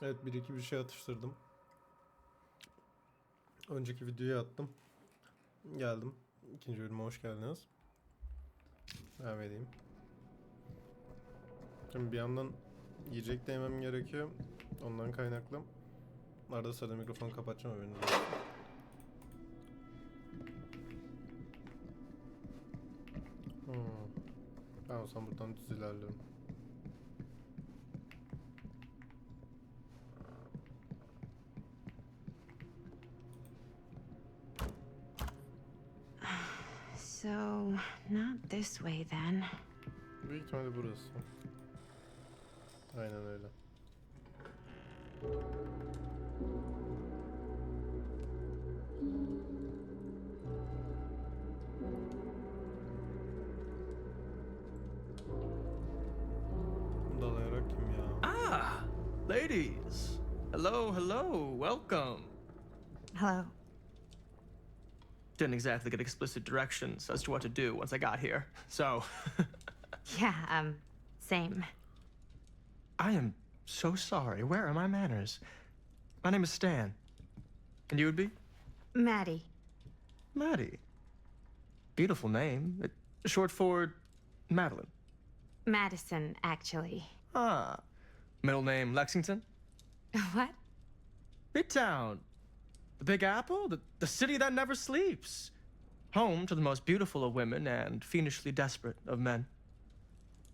Evet, bir iki bir şey atıştırdım. Önceki videoyu attım. Geldim. İkinci bölüme hoş geldiniz. Devam edeyim. Şimdi bir yandan yiyecek de yemem gerekiyor. Ondan kaynaklı. Arada sırada mikrofonu kapatacağım haberiniz olsun. Ben o zaman buradan düz ilerliyorum. So, not this way then. Büyük ihtimalle burası. Aynen öyle. Dalayarak kim ya? Ah, ladies. Hello, hello, welcome. Hello. Didn't exactly get explicit directions as to what to do once I got here, so. Yeah, same. I am so sorry. Where are my manners? My name is Stan. And you would be? Maddie. Maddie. Beautiful name. Short for Madeline. Madison, actually. Ah. Middle name Lexington? What? Midtown. The Big Apple? The city that never sleeps. Home to the most beautiful of women and fiendishly desperate of men.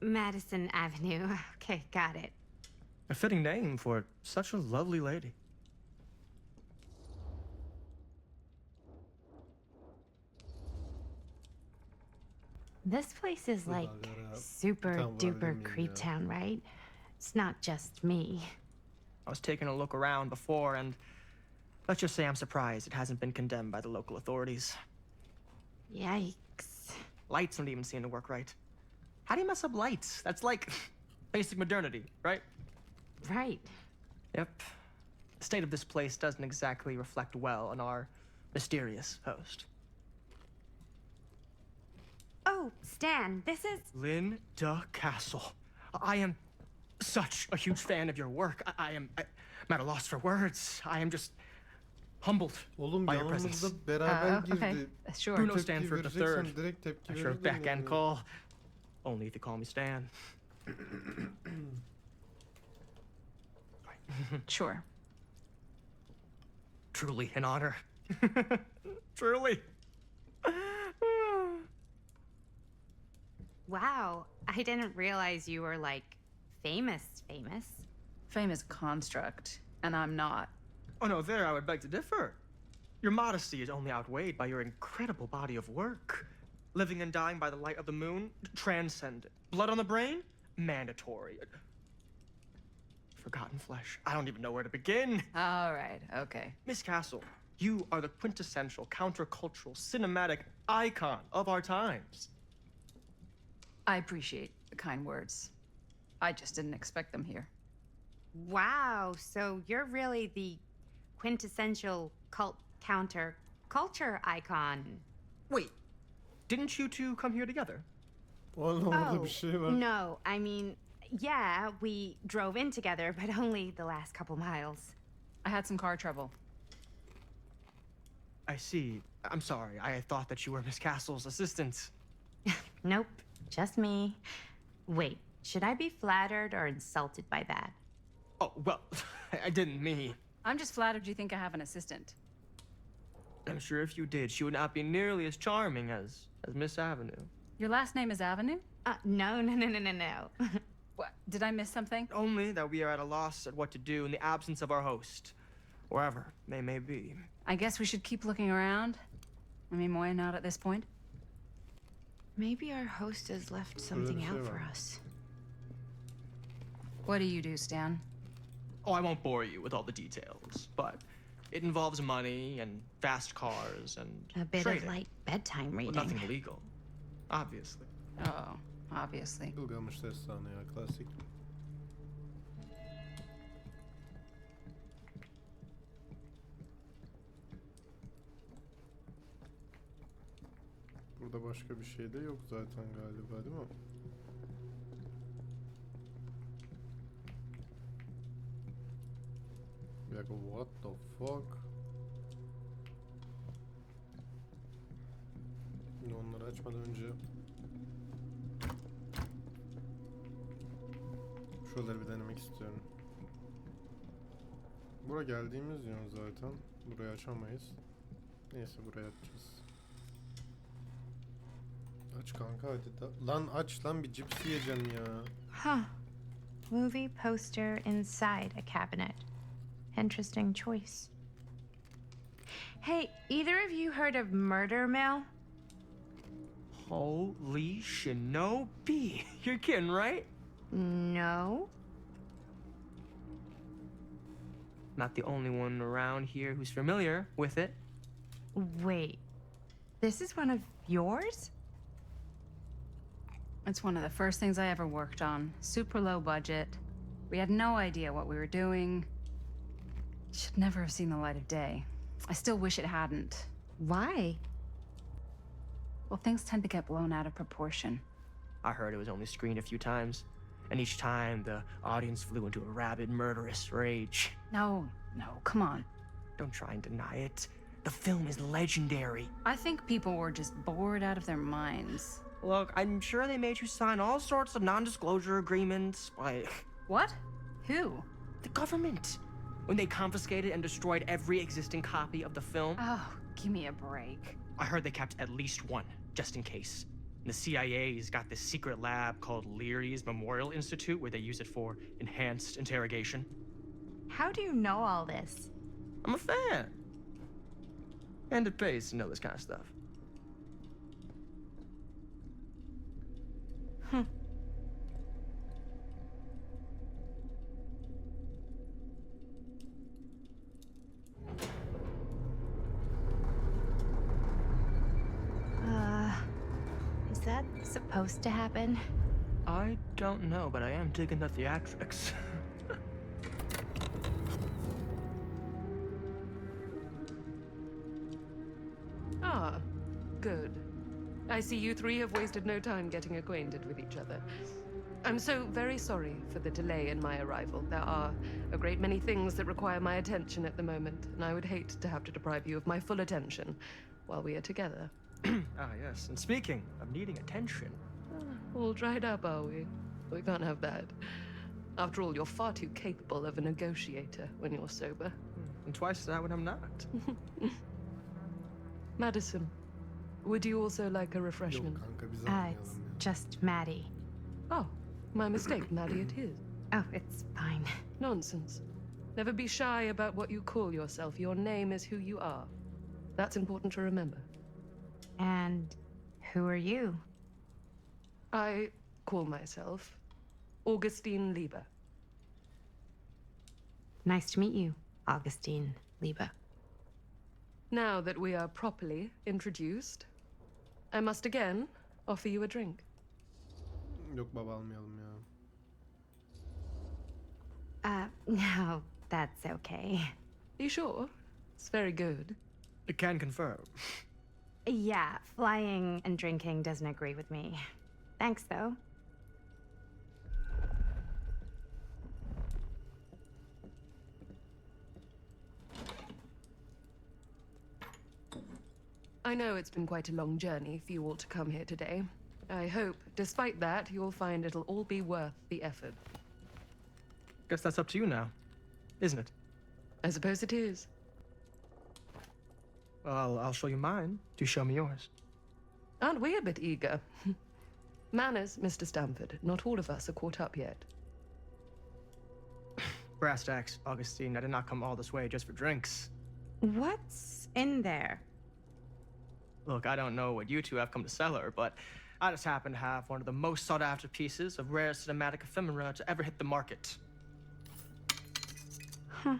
Madison Avenue. Okay, got it. A fitting name for such a lovely lady. This place is like super Tamam, duper öyle creep ya. town, right? It's not just me. I was taking a look around before, and let's just say I'm surprised it hasn't been condemned by the local authorities. Yikes. Lights don't even seem to work right. How do you mess up lights? That's like basic modernity, right? Right. Yep. The state of this place doesn't exactly reflect well on our mysterious host. Oh, Stan, this is... Linda Castle. I am such a huge fan of your work. I'm at a loss for words. I am just humbled Oğlum by your presence. yanımızda beraber girdi. okay. Sure. Bruno Tepki Stanford vereceksen III. direkt tepki I sure verirdin back end yani. call. Only if you call me Stan. Sure. Truly an honor. Truly. Wow, I didn't realize you were like famous. Famous construct, and I'm not. Oh no, there I would beg to differ. Your modesty is only outweighed by your incredible body of work. Living and dying by the light of the moon, transcendent. Blood on the brain, mandatory. Forgotten flesh. I don't even know where to begin. All right, okay. Miss Castle, you are the quintessential countercultural cinematic icon of our times. I appreciate the kind words. I just didn't expect them here. Wow, so you're really the quintessential cult counter culture icon. Wait, didn't you two come here together? Oğlum orada bir şey var. No, I mean, yeah, we drove in together, but only the last couple miles. I had some car trouble. I see. I'm sorry. I thought that you were Miss Castle's assistant. Nope, just me. Wait, should I be flattered or insulted by that? Oh, well, I didn't mean. I'm just flattered you think I have an assistant. I'm sure if you did, she would not be nearly as charming as Miss Avenue. Your last name is Avenue? No. What? Did I miss something? Only that we are at a loss at what to do in the absence of our host, wherever they may be. I guess we should keep looking around. I mean, why not at this point? Maybe our host has left something out for us. What do you do, Stan? Oh, I won't bore you with all the details, but it involves money and fast cars and A bit trading. of light bedtime Well, reading. nothing illegal, obviously. Oh, obviously. Gılgamış destanı ya, klasik. Burada başka bir şey de yok zaten galiba, değil mi? Bir dakika, what the fuck? Şimdi onları açmadan önce şuraları bir denemek istiyorum. Buraya geldiğimiz yön zaten. Burayı açamayız. Neyse, buraya açacağız. Aç kanka hadi da. Lan aç lan, bir cips yiyeceğim ya. Huh. Movie poster inside a cabinet. Interesting choice. Hey, either of you heard of Murder Mill? Holy shinobi. You're kidding, right? No. Not the only one around here who's familiar with it. Wait. This is one of yours? It's one of the first things I ever worked on. Super low budget. We had no idea what we were doing. Should never have seen the light of day. I still wish it hadn't. Why? Well, things tend to get blown out of proportion. I heard it was only screened a few times, and each time the audience flew into a rabid, murderous rage. No, come on. Don't try and deny it. The film is legendary. I think people were just bored out of their minds. Look, I'm sure they made you sign all sorts of non-disclosure agreements, like What? Who? the government. When they confiscated and destroyed every existing copy of the film, Oh, give me a break. I heard they kept at least one, just in case. And the CIA's got this secret lab called Leary's Memorial Institute where they use it for enhanced interrogation. How do you know all this? I'm a fan. And it pays to know this kind of stuff. Is that supposed to happen? I don't know, but I am digging the theatrics. Ah, good. I see you three have wasted no time getting acquainted with each other. I'm so very sorry for the delay in my arrival. There are a great many things that require my attention at the moment, and I would hate to have to deprive you of my full attention while we are together. Ah, yes. And speaking of needing attention, All dried up, are we? We can't have that. After all, you're far too capable of a negotiator when you're sober. and twice that when I'm not. Madison, would you also like a Yok refreshment? kanka, biz It's almayalım ya. just Maddie. Oh, my mistake, Maddie, it is. Oh, it's fine. Nonsense. Never be shy about what you call yourself. Your name is who you are. That's important to remember. And who are you? I call myself Augustine Lieber. Nice to meet you, Augustine Lieber. Now that we are properly introduced, I must again offer you a drink. Yok baba, almayalım ya. No, that's okay. You sure? It's very good. I can confirm. Yeah, flying and drinking doesn't agree with me. Thanks, though. I know it's been quite a long journey for you all to come here today. I hope, despite that, you'll find it'll all be worth the effort. Guess that's up to you now, isn't it? I suppose it is. Well, I'll show you mine. Do show me yours. Aren't we a bit eager? Manners, Mr. Stamford. Not all of us are caught up yet. Brass tacks, Augustine. I did not come all this way just for drinks. What's in there? Look, I don't know what you two have come to cellar, but I just happen to have one of the most sought-after pieces of rare cinematic ephemera to ever hit the market. Huh.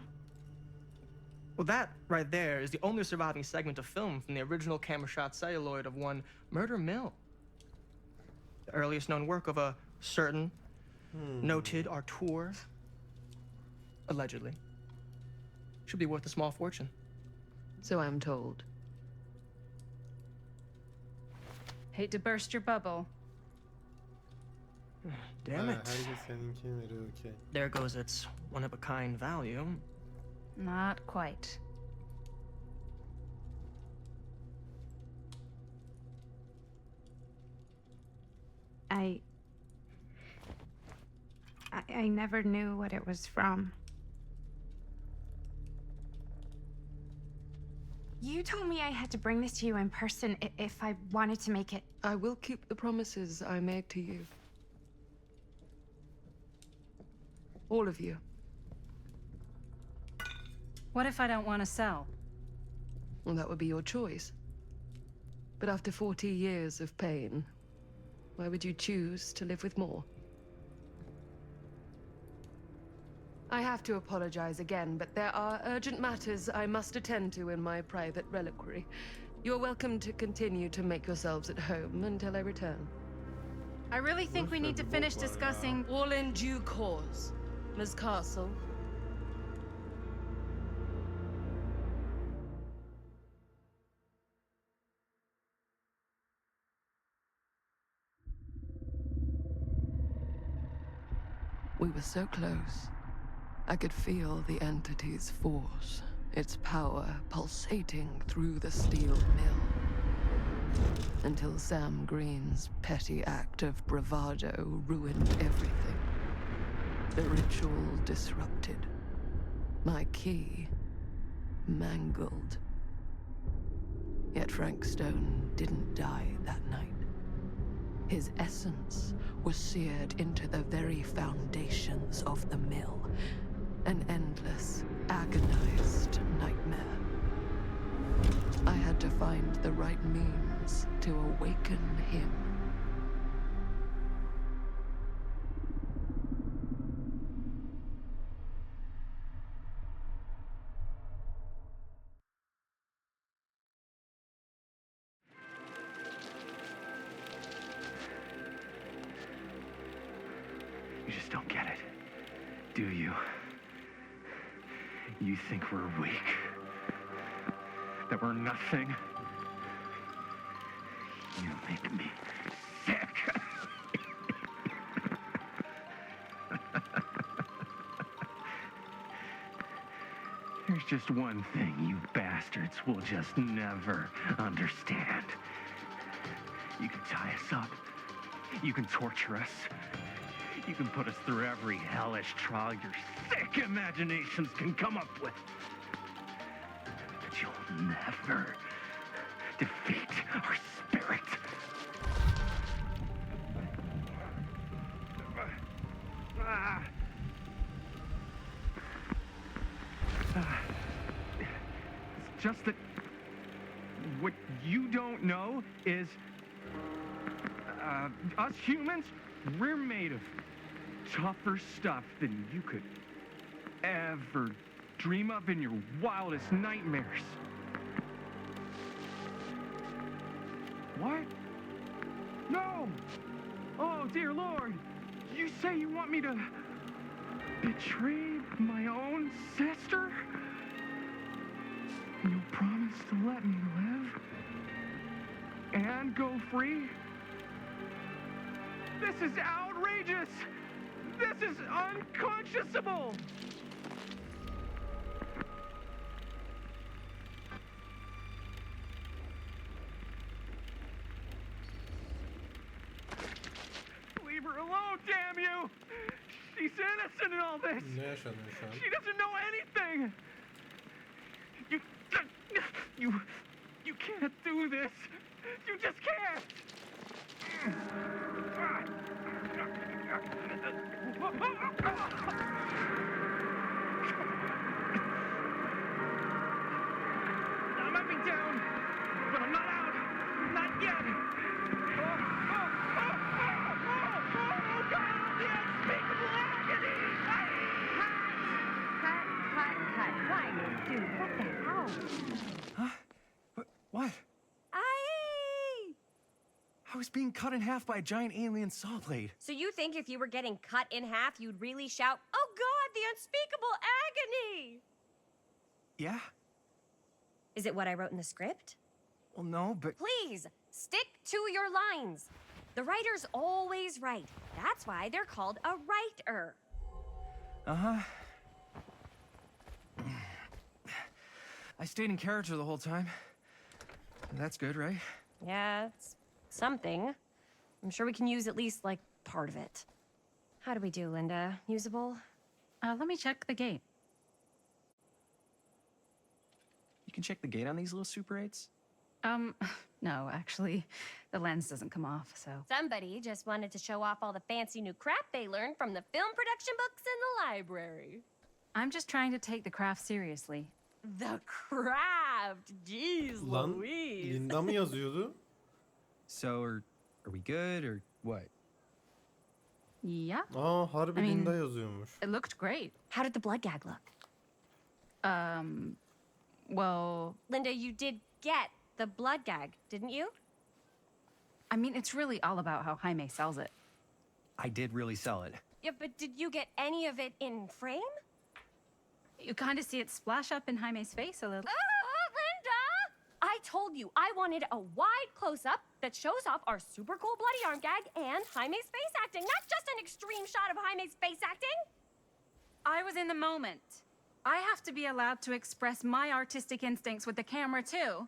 Well, that right there is the only surviving segment of film from the original camera shot celluloid of one Murder Mill. The earliest known work of a certain noted auteur, allegedly. Should be worth a small fortune. So I'm told. Hate to burst your bubble. Damn Ha, it. herkes seninkini veriyor, okey. There goes its one-of-a-kind value. Not quite. I never knew what it was from. You told me I had to bring this to you in person if I wanted to make it. I will keep the promises I made to you. All of you. What if I don't want to sell? Well, that would be your choice. But after 40 years of pain, why would you choose to live with more? I have to apologize again, but there are urgent matters I must attend to in my private reliquary. You're welcome to continue to make yourselves at home until I return. I really think we need to finish discussing. All in due course. Ms. Castle. We were so close. I could feel the entity's force, its power pulsating through the steel mill. Until Sam Green's petty act of bravado ruined everything. The ritual disrupted. My key mangled. Yet Frank Stone didn't die that night. His essence was seared into the very foundations of the mill. An endless, agonized nightmare. I had to find the right means to awaken him. You just don't get it, do you? You think we're weak? That we're nothing? You make me sick. There's just one thing you bastards will just never understand. You can tie us up. You can torture us. You can put us through every hellish trial your sick imaginations can come up with. But you'll never defeat our spirit. It's just that what you don't know is us humans, we're made of tougher stuff than you could ever dream of in your wildest nightmares. What? No! Oh, dear Lord! You say you want me to betray my own sister? And you'll promise to let me live? And go free? This is outrageous! This is unconscionable! Leave her alone, damn you! She's innocent in all this! Ne yaşanıyor şu an? She doesn't know anything! You can't do this! You just can't! I might be down, but I'm not out. Not yet. Oh, God, the unspeakable agony! Cut. Why, dude, what the hell? Huh? What? Aye! I was being cut in half by a giant alien saw blade. So you think if you were getting cut in half, you'd really shout, "Oh God, the unspeakable agony!" Yeah? Is it what I wrote in the script? Well, no, but... Please, stick to your lines. The writer's always right. That's why they're called a writer. Uh-huh. I stayed in character the whole time. That's good, right? Yeah, it's something. I'm sure we can use at least, like, part of it. How do we do, Linda? Usable? Let me check the gate. You can check the gate on these little Super 8s? No, actually, the lens doesn't come off, so. Somebody just wanted to show off all the fancy new crap they learned from the film production books in the library. I'm just trying to take the craft seriously. The craft! Jeez Lan Louise! Linda mı yazıyordu? So, are we good, or what? Yeah, Aa harbi I mean- Linda yazıyormuş. it looked great. How did the blood gag look? Well, Linda, you did get the blood gag, didn't you? I mean, it's really all about how Jaime sells it. I did really sell it. Yeah, but did you get any of it in frame? You kind of see it splash up in Jaime's face a little. Linda! I told you I wanted a wide close-up that shows off our super cool bloody arm gag and Jaime's face acting, not just an extreme shot of Jaime's face acting. I was in the moment. I have to be allowed to express my artistic instincts with the camera, too.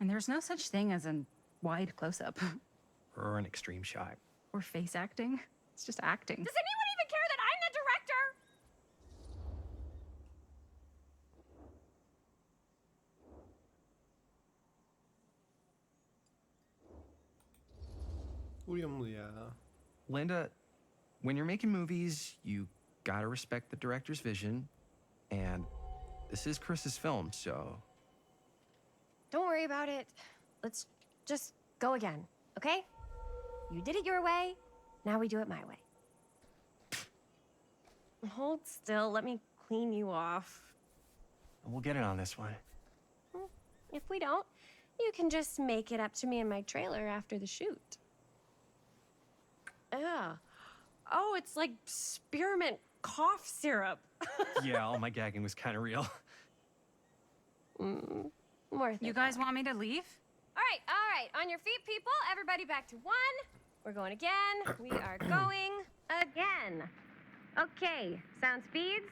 And there's no such thing as a wide close-up. Or an extreme shot. Or face acting. It's just acting. Does anyone even care that I'm the director? Uyumlu ya. Linda, when you're making movies, you gotta respect the director's vision. And this is Chris's film, so... Don't worry about it. Let's just go again, okay? You did it your way, now we do it my way. Hold still, let me clean you off. We'll get it on this one. If we don't, you can just make it up to me in my trailer after the shoot. Yeah. Oh, it's like spearmint cough syrup. Yeah, all my gagging was kind of real. Worth it. You guys want me to leave? All right. On your feet, people. Everybody back to one. We're going again. We are going again. Okay, sound speeds.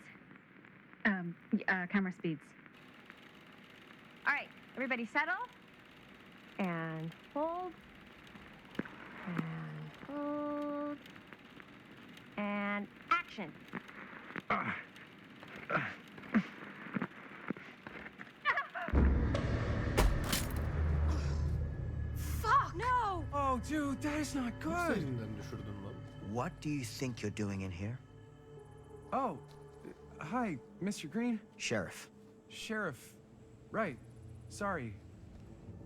Camera speeds. All right, everybody settle. And hold. And hold. And action. Fuck! No! Oh, dude, that is not Nasıl good. elinden düşürdün lan? What do you think you're doing in here? Oh, hi, Mr. Green. Sheriff, Sheriff. Right. Sorry.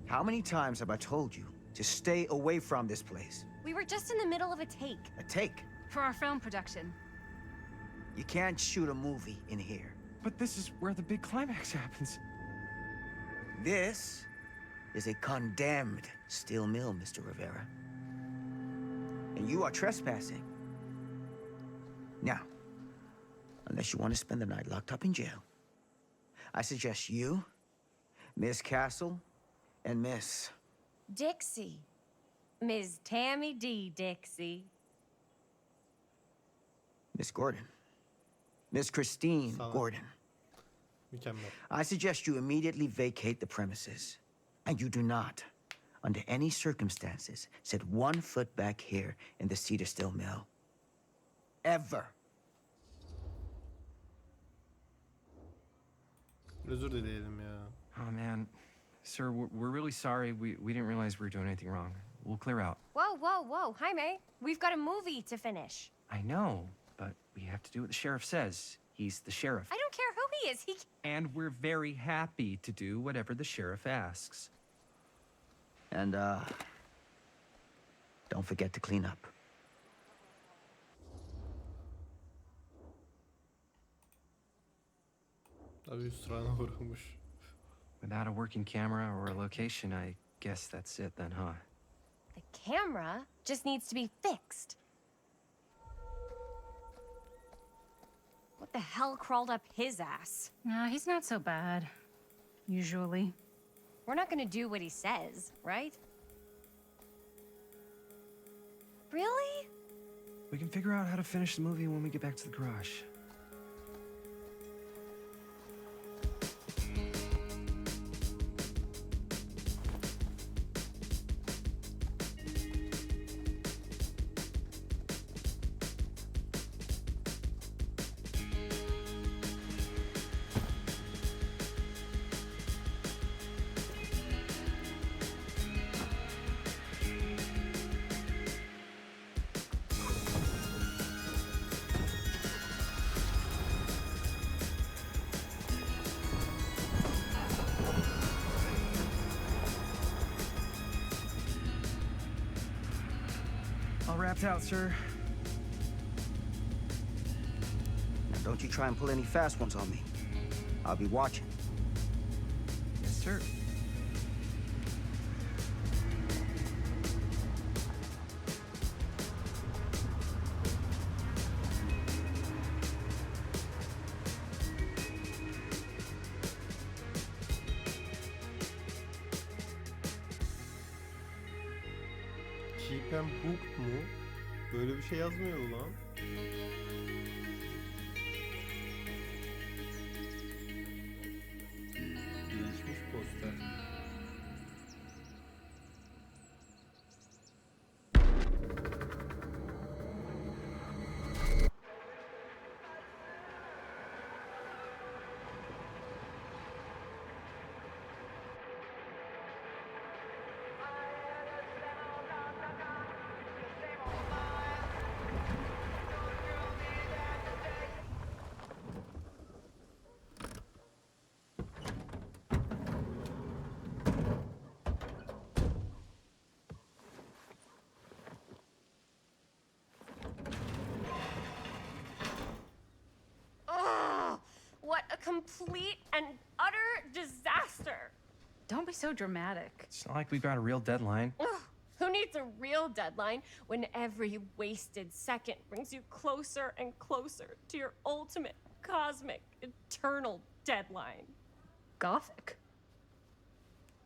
how many times have I told you to stay away from this place? We were just in the middle of a take. A take. For our film production. You can't shoot a movie in here. But this is where the big climax happens. This is a condemned steel mill, Mr. Rivera. And you are trespassing. Now, unless you want to spend the night locked up in jail, I suggest you, Miss Castle, and Miss... Dixie. Ms. Tammy D. Dixie. Miss Gordon. Miss Christine Sağ ol. Gordon. Mükemmel. I suggest you immediately vacate the premises. And you do not, under any circumstances, set 1 foot back here in the Cedar Still Mill. Ever. Özür dileyelim ya. Oh, man. Sir, we're really sorry. We didn't realize we were doing anything wrong. We'll clear out. Whoa. Jaime, we've got a movie to finish. I know, but we have to do what the sheriff says. He's the sheriff. I don't care who he is. And we're very happy to do whatever the sheriff asks. And, don't forget to clean up. Tabii hüsrana uğramış. Without a working camera or a location, I guess that's it then, huh? The camera just needs to be fixed. What the hell crawled up his ass? Nah, he's not so bad. Usually. We're not gonna do what he says, right? Really? We can figure out how to finish the movie when we get back to the garage. Tapped out, sir. Now, don't you try and pull any fast ones on me. I'll be watching. Yes, sir. Keep em hooked mu? Böyle bir şey yazmıyor lan. Değişmiş poster. Ugh! What a complete and utter disaster! Don't be so dramatic. It's not like we've got a real deadline. Ugh, who needs a real deadline when every wasted second brings you closer and closer to your ultimate, cosmic, eternal deadline? Gothic.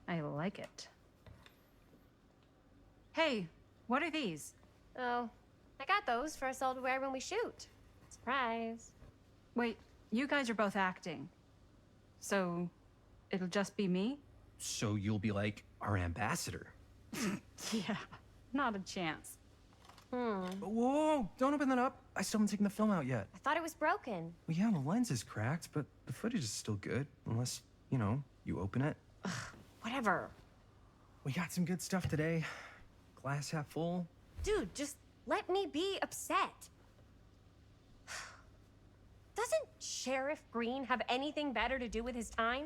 I like it. Hey, what are these? Oh, I got those for us all to wear when we shoot. Surprise. Wait, you guys are both acting. So, it'll just be me? So you'll be like our ambassador. Yeah, not a chance. Whoa, don't open that up. I still haven't taken the film out yet. I thought it was broken. Well, yeah, the lens is cracked, but the footage is still good. Unless, you open it. Whatever. We got some good stuff today. Glass half full. Dude, just let me be upset. Doesn't Sheriff Green have anything better to do with his time?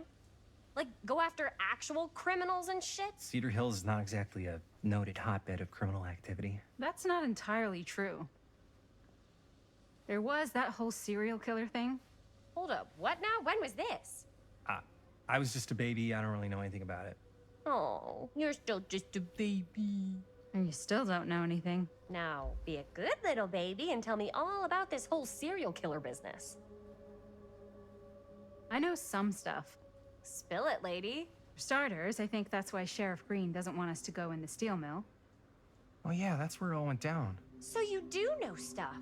Like, go after actual criminals and shit? Cedar Hills is not exactly a noted hotbed of criminal activity. That's not entirely true. There was that whole serial killer thing. Hold up, what now? When was this? I was just a baby. I don't really know anything about it. Oh, you're still just a baby. And you still don't know anything. Now, be a good little baby and tell me all about this whole serial killer business. I know some stuff. Spill it, lady. For starters, I think that's why Sheriff Green doesn't want us to go in the steel mill. Oh yeah, that's where it all went down. So you do know stuff.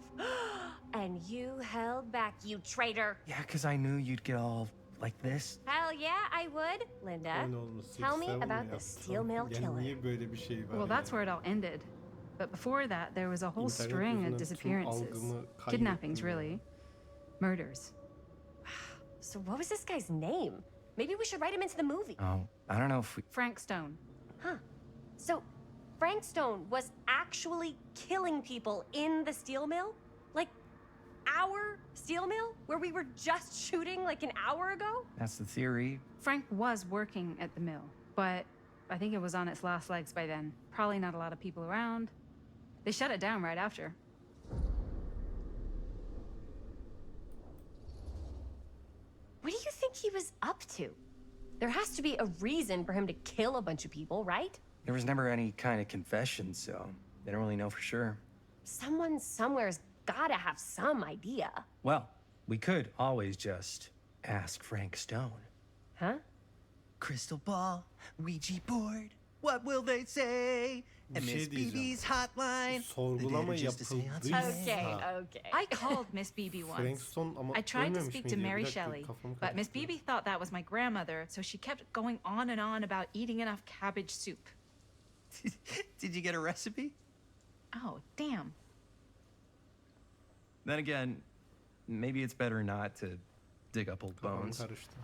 And you held back, you traitor. Yeah, because I knew you'd get all like this. Hell yeah, I would. Linda, Oyun olması, tell me seven about the yaptım. steel mill Yani killer. niye böyle bir şey var Well, that's yani? where it all ended. But before that, there was a whole İnternet string yüzünden of tüm disappearances. algımı kaybettim Kidnappings, ya. really. Murders. So what was this guy's name? Maybe we should write him into the movie. Oh, I don't know if we... Frank Stone. Huh. So Frank Stone was actually killing people in the steel mill? Like our steel mill? Where we were just shooting like an hour ago? That's the theory. Frank was working at the mill, but I think it was on its last legs by then. Probably not a lot of people around. They shut it down right after. What do you think he was up to? There has to be a reason for him to kill a bunch of people, right? There was never any kind of confession, so they don't really know for sure. Someone somewhere's gotta have some idea. Well, we could always just ask Frank Stone. Huh? Crystal ball, Ouija board, what will they say? Bir And şey Miss diyeceğim. BB's hotline. Sorgulama the data just to say on yapıldıysa... Okay, okay. I called Miss BB Frank once. Stone ama I tried to ölmemiş speak to miydi ya? Bir Mary dakika, Shelley, kafam but Miss karıştı. BB thought that was my grandmother, so she kept going on and on about eating enough cabbage soup. Did you get a recipe? Oh, damn. Then again, maybe it's better not to dig up old Kafam bones. karıştı.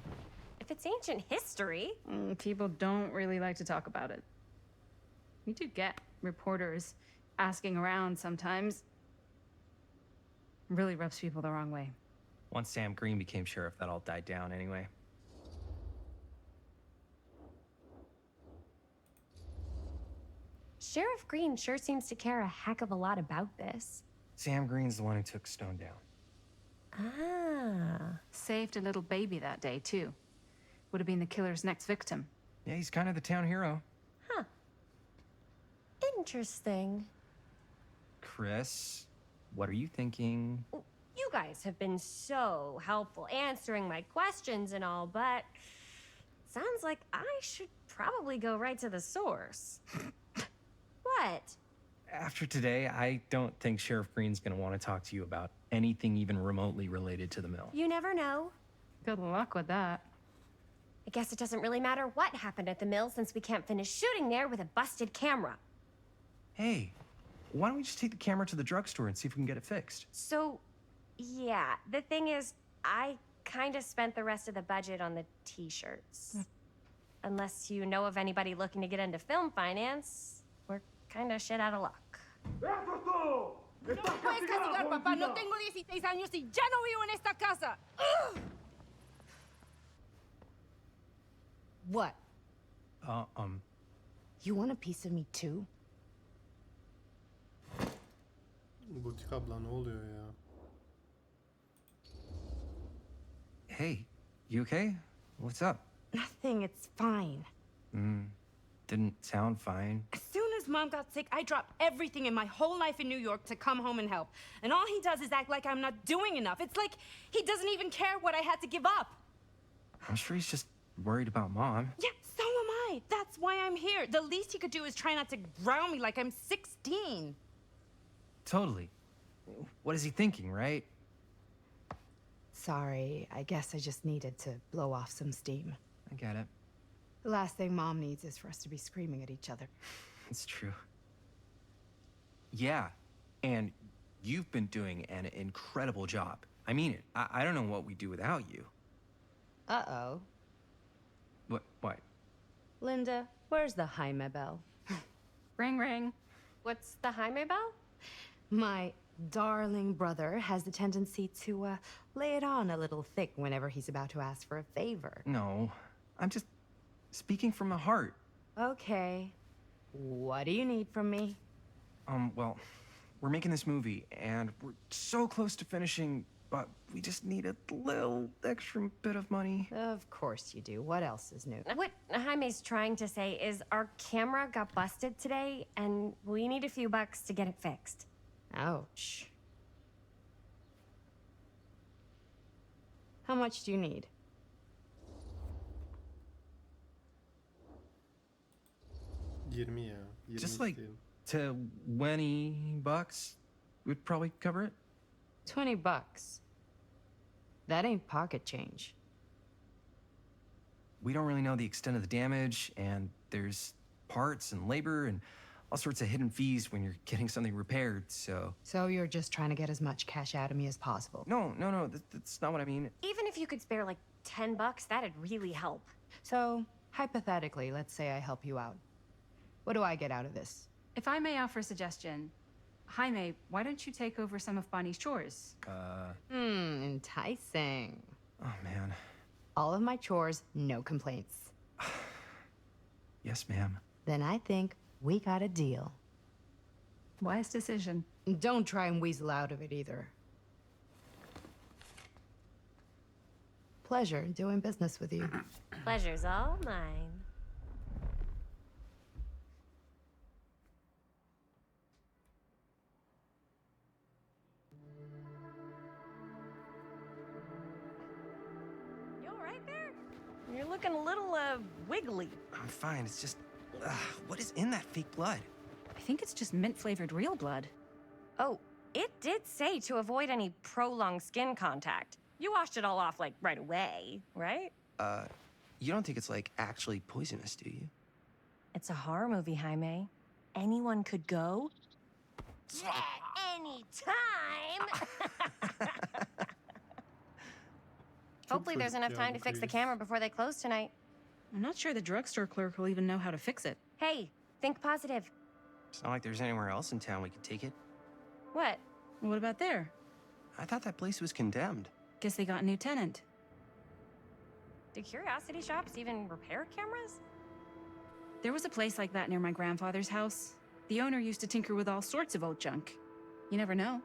If it's ancient history, People don't really like to talk about it. We do get reporters asking around sometimes. Really rubs people the wrong way. Once Sam Green became sheriff, that all died down anyway. Sheriff Green sure seems to care a heck of a lot about this. Sam Green's the one who took Stone down. Ah. Saved a little baby that day, too. Would have been the killer's next victim. Yeah, he's kind of the town hero. Huh. Interesting. Chris, what are you thinking? You guys have been so helpful answering my questions and all, but sounds like I should probably go right to the source. What? After today, I don't think Sheriff Green's gonna want to talk to you about anything even remotely related to the mill. You never know. Good luck with that. I guess it doesn't really matter what happened at the mill since we can't finish shooting there with a busted camera. Hey, why don't we just take the camera to the drugstore and see if we can get it fixed? So, yeah, the thing is, I kind of spent the rest of the budget on the t-shirts. Unless you know of anybody looking to get into film finance, we're kind of shit out of luck. No puedes castigar, papá. No tengo 16 años y ya no vivo en esta casa. Ugh! What? You want a piece of me too? Butik abla ne oluyor ya? Hey, you okay? What's up? Nothing, it's fine. Didn't sound fine. As soon as Mom got sick, I dropped everything in my whole life in New York to come home and help. And all he does is act like I'm not doing enough. It's like he doesn't even care what I had to give up. I'm sure he's just worried about Mom. Yeah, so am I. That's why I'm here. The least he could do is try not to ground me like I'm 16. Totally. What is he thinking, right? Sorry, I guess I just needed to blow off some steam. I get it. The last thing Mom needs is for us to be screaming at each other. It's true. Yeah, and you've been doing an incredible job. I mean it. I don't know what we'd do without you. Uh-oh. What? Linda, where's the Jaime bell? Ring, ring. What's the Jaime bell? My darling brother has the tendency to lay it on a little thick whenever he's about to ask for a favor. No, I'm just speaking from the heart. Okay. What do you need from me? Well, we're making this movie, and we're so close to finishing, but we just need a little extra bit of money. Of course you do. What else is new? What Jaime's trying to say is our camera got busted today, and we need a few bucks to get it fixed. Ouch. How much do you need? $20 ya. 20 Just like isteyelim. $20 would probably cover it. $20. That ain't pocket change. We don't really know the extent of the damage, and there's parts and labor and all sorts of hidden fees when you're getting something repaired, so... So you're just trying to get as much cash out of me as possible? No, that's not what I mean. Even if you could spare like $10, that'd really help. So, hypothetically, let's say I help you out. What do I get out of this? If I may offer a suggestion, Jaime, why don't you take over some of Bonnie's chores? Enticing. Oh, man. All of my chores, no complaints. Yes, ma'am. Then I think we got a deal. Wise decision. Don't try and weasel out of it either. Pleasure doing business with you. Pleasure's all mine. You all right there? You're looking a little, wiggly. I'm fine. It's just... what is in that fake blood? I think it's just mint-flavored real blood. Oh, it did say to avoid any prolonged skin contact. You washed it all off, like, right away, right? You don't think it's, like, actually poisonous, do you? It's a horror movie, Jaime. Anyone could go. Anytime! Hopefully there's enough time to fix the camera before they close tonight. I'm not sure the drugstore clerk will even know how to fix it. Hey, think positive. It's not like there's anywhere else in town we could take it. What? What about there? I thought that place was condemned. Guess they got a new tenant. Do curiosity shops even repair cameras? There was a place like that near my grandfather's house. The owner used to tinker with all sorts of old junk. You never know.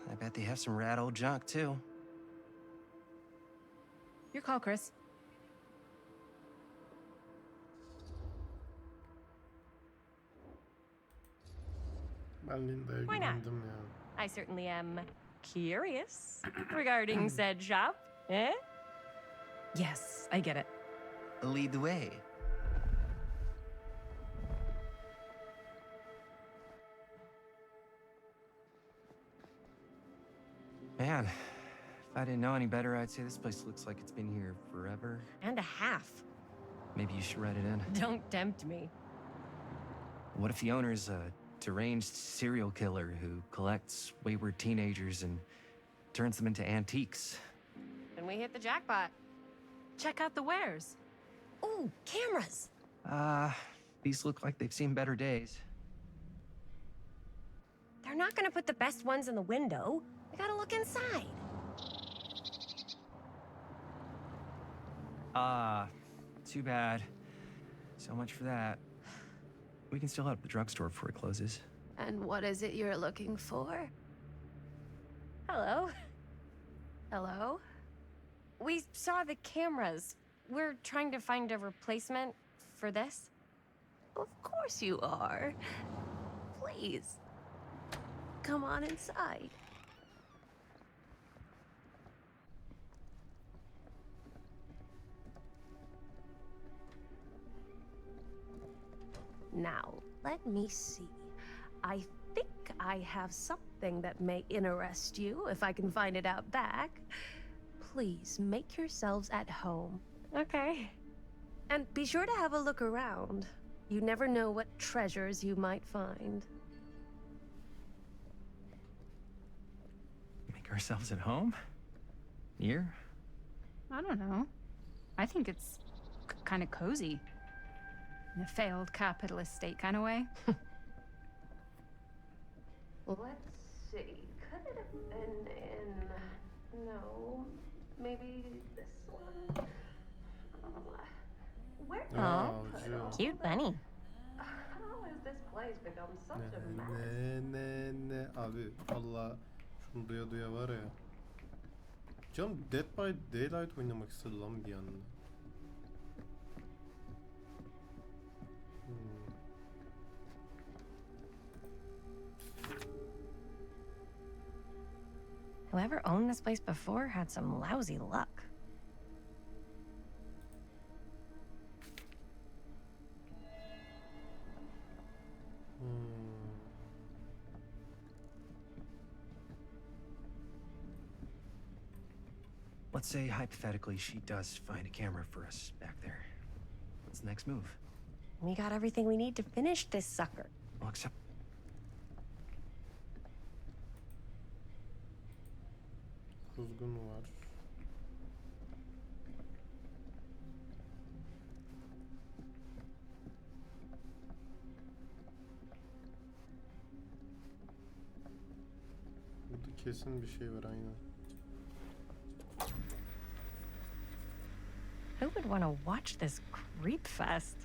I bet they have some rad old junk, too. Your call, Chris. Ben Linda'ya Why not? güvendim ya. I certainly am curious regarding said shop. Eh? Yes, I get it. Lead the way. Man, if I didn't know any better, I'd say this place looks like it's been here forever. And a half. Maybe you should write it in. Don't tempt me. What if the owner's a deranged serial killer who collects wayward teenagers and turns them into antiques? Then we hit the jackpot. Check out the wares. Ooh, cameras. These look like they've seen better days. They're not gonna put the best ones in the window. We gotta look inside. Too bad. So much for that. We can still head up the drugstore before it closes. And what is it you're looking for? Hello. Hello? We saw the cameras. We're trying to find a replacement for this. Of course you are. Please. Come on inside. Now, let me see. I think I have something that may interest you, if I can find it out back. Please make yourselves at home. Okay. And be sure to have a look around. You never know what treasures you might find. Make ourselves at home? Here? I don't know. I think it's kind of cozy. In a failed capitalist state kind of way. Let's see. Could it have been in... No. Maybe this one? Where did I Oh, put Jill. all Cute that? bunny. How has this place become such a mess? Ne. Abi valla şunu duya duya var ya. Canım Dead by Daylight oynamak istedi lan bir anda. Whoever owned this place before had some lousy luck. Let's say, hypothetically, she does find a camera for us back there. What's the next move? We got everything we need to finish this sucker. Well, except... Kuzgun var. Burada kesin bir şey var aynen. Who would want to watch this creep fest?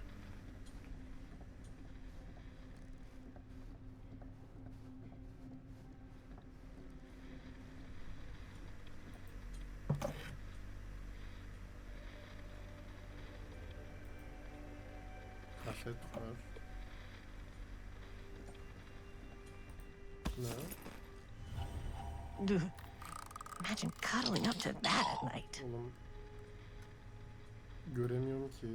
Kaset var. Ne? Imagine cuddling up to that at night. Oğlum. Göremiyorum ki.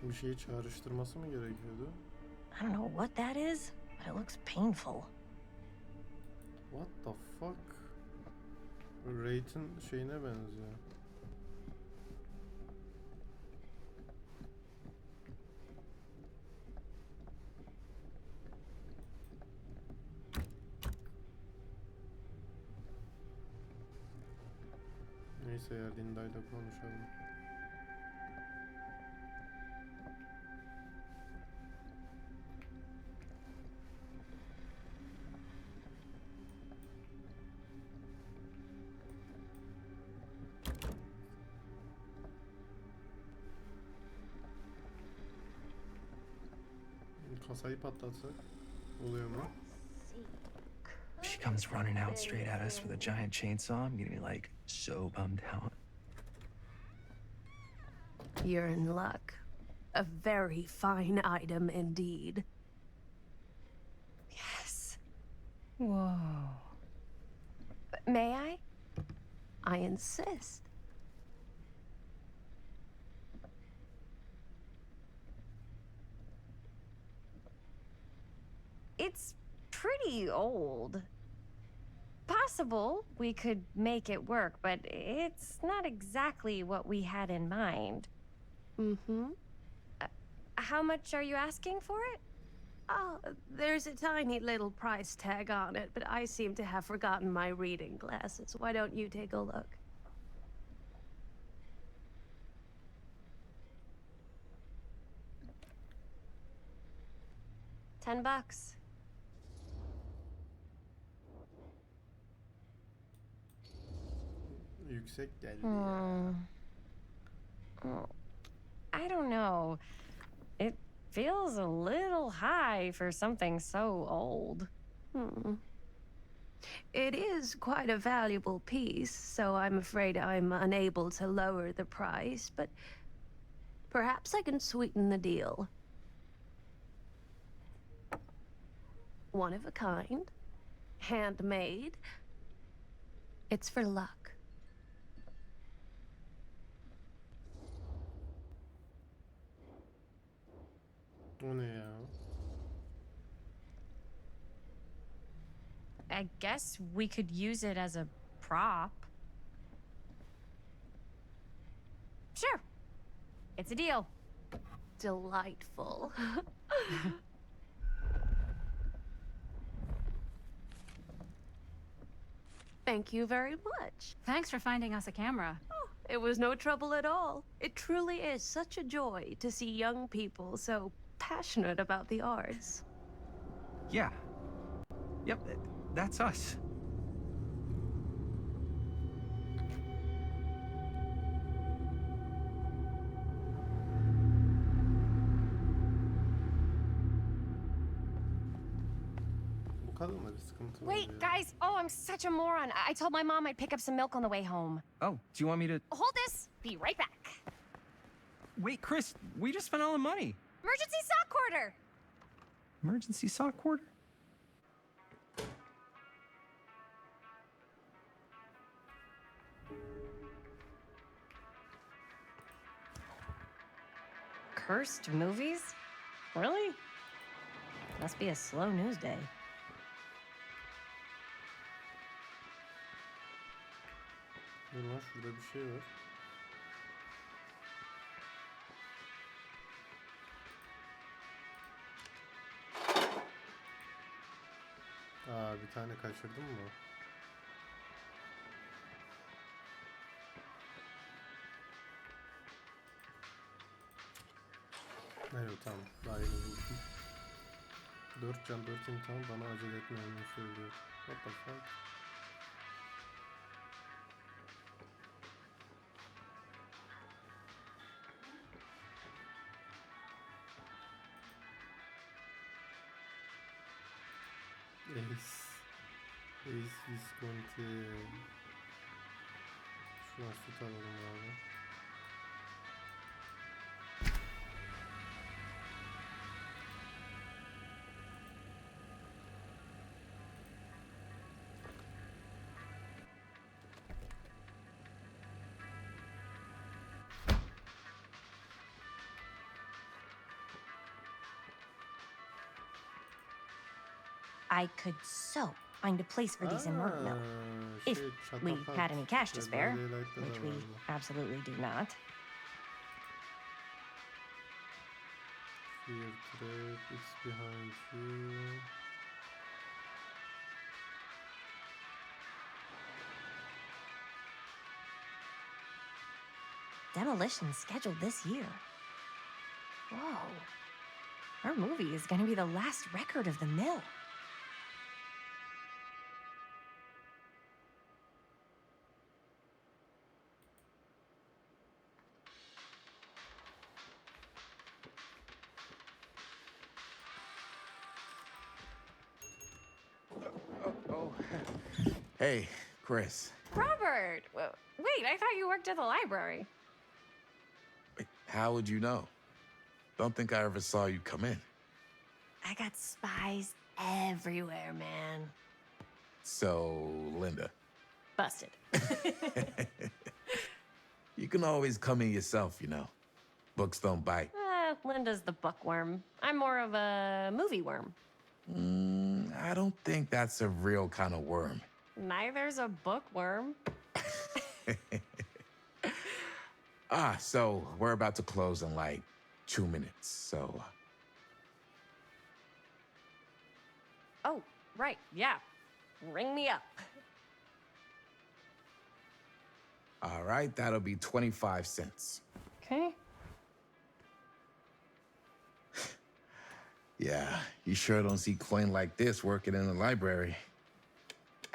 Bir şeyi çağrıştırması mı gerekiyordu? I don't know what that is, but it looks painful. What the fuck? Raid'in şeyine benziyor. Neyse Neyse ya Linda'yla konuşalım. Kasayı patlatsak oluyor mu? She comes running out straight at us with a giant chainsaw. I'm gonna be like so bummed out. You're in luck. A very fine item indeed. Yes. Whoa. May I? I insist. It's pretty old. Possible we could make it work, but it's not exactly what we had in mind. Mm-hmm. How much are you asking for it? Oh, there's a tiny little price tag on it, but I seem to have forgotten my reading glasses. Why don't you take a look? $10. Yüksek geldi ya. Oh, I don't know. It feels a little high for something so old. It is quite a valuable piece, so I'm afraid I'm unable to lower the price, but perhaps I can sweeten the deal. One of a kind, handmade. It's for luck. O ne ya? I guess we could use it as a prop. Sure. It's a deal. Delightful. Thank you very much. Thanks for finding us a camera. Oh, it was no trouble at all. It truly is such a joy to see young people so passionate about the arts. Yeah. Yep, that's us. Bu kadar mı bir sıkıntı var Wait, ya? guys. Oh, I'm such a moron. I told my mom I'd pick up some milk on the way home. Oh, do you want me to... Hold this. Be right back. Wait, Chris, we just spent all the money. Emergency sock quarter. Emergency sock quarter? Cursed movies? Really? Must be a slow news day. Dur lan şurada bir şey var. Aa bir tane kaçırdım mı? Evet tamam. Daha yeni buldum. 4 can 4 imtihan bana acele etmememi söylüyor. What the fuck? Ace Visconti. Şuradan süt alalım abi. I could so find a place for these in Murdermill. If we had any cash to spare, which we absolutely do not. Fear trap, it's behind you. Demolition scheduled this year. Whoa. Our movie is gonna be the last record of the mill. Hey, Chris. Robert! Wait, I thought you worked at the library. Wait, how would you know? Don't think I ever saw you come in. I got spies everywhere, man. So, Linda. Busted. You can always come in yourself, you know. Books don't bite. Linda's the bookworm. I'm more of a movie worm. I don't think that's a real kind of worm. Neither's a bookworm. So we're about to close in like 2 minutes, so... Oh, right, yeah. Ring me up. All right, that'll be 25 cents. Okay. Yeah, you sure don't see coin like this working in the library.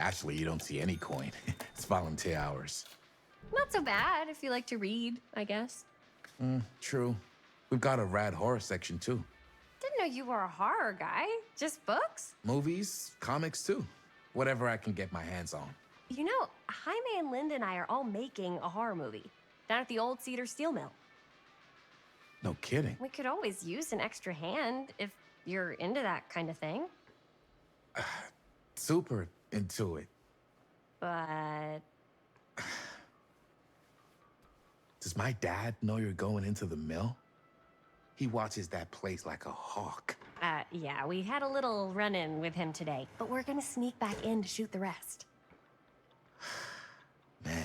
Actually, you don't see any coin. It's volunteer hours. Not so bad if you like to read, I guess. True. We've got a rad horror section, too. Didn't know you were a horror guy. Just books? Movies, comics, too. Whatever I can get my hands on. You know, Jaime and Linda and I are all making a horror movie down at the old Cedar Steel Mill. No kidding. We could always use an extra hand if you're into that kind of thing. Super into it. But... Does my dad know you're going into the mill? He watches that place like a hawk. Yeah, we had a little run-in with him today, but we're gonna sneak back in to shoot the rest. Man.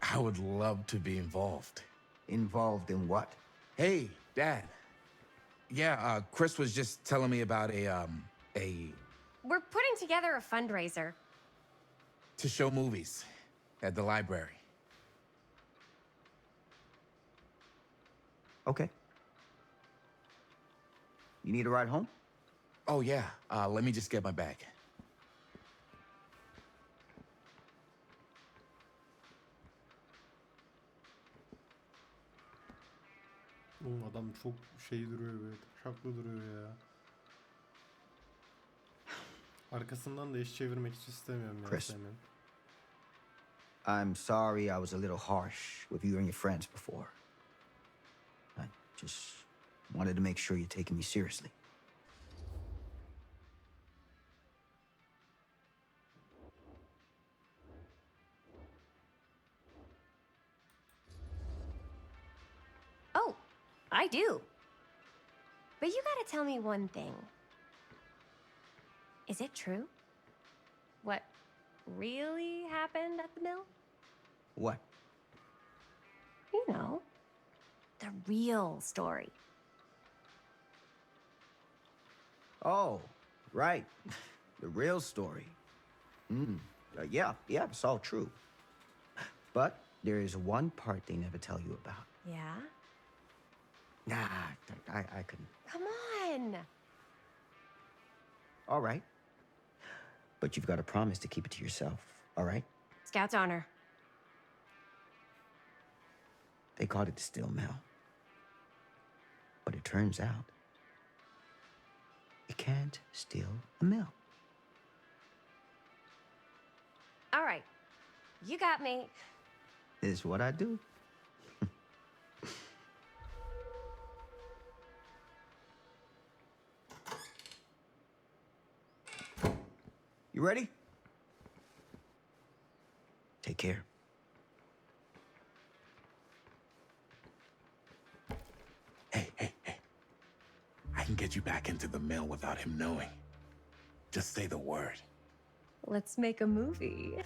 I would love to be involved. Involved in what? Hey, Dad. Yeah, Chris was just telling me about a... We're putting together a fundraiser. to show movies at the library. Okay. You need a ride home? Oh, yeah. Let me just get my bag. Oğlum adam çok şey duruyor böyle. Şaklı duruyor ya. Arkasından da iş çevirmek hiç istemiyorum ya Chris. senin. I'm sorry I was a little harsh with you and your friends before. I just wanted to make sure you're taking me seriously. Oh, I do. But you gotta tell me one thing. Is it true? What really happened at the mill? What? You know, the real story. Oh, right. The real story. Yeah, it's all true. But there is one part they never tell you about. Yeah? Nah, I couldn't. Come on! All right. But you've got to promise to keep it to yourself, all right? Scout's honor. They called it the steel mill. But it turns out, you can't steal a mill. All right. You got me. This is what I do. You ready? Take care. Hey. I can get you back into the mill without him knowing. Just say the word. Let's make a movie.